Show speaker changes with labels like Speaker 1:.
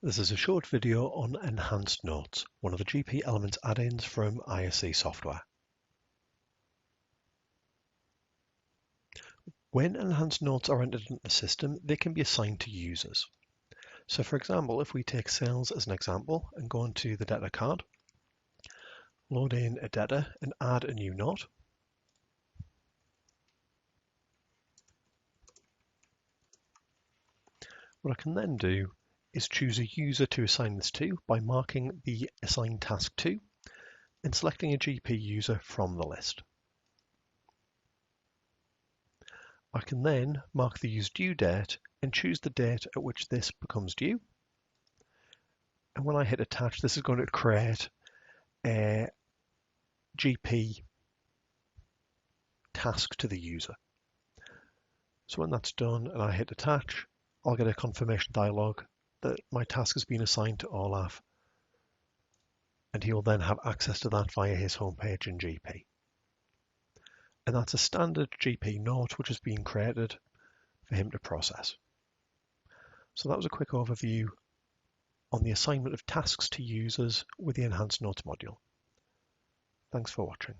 Speaker 1: This is a short video on Enhanced Notes, one of the GP Elements add-ins from ISC software. When Enhanced Notes are entered into the system, they can be assigned to users. So for example, if we take sales as an example and go into the debtor card, load in a debtor and add a new note. What I can then do is choose a user to assign this to by marking the Assign Task To and selecting a GP user from the list. I can then mark the use due date and choose the date at which this becomes due. And when I hit attach, this is going to create a GP task to the user. So when that's done and I hit attach, I'll get a confirmation dialog that my task has been assigned to Olaf, and he will then have access to that via his homepage in GP. And that's a standard GP note which is being created for him to process. So that was a quick overview on the assignment of tasks to users with the Enhanced Notes module. Thanks for watching.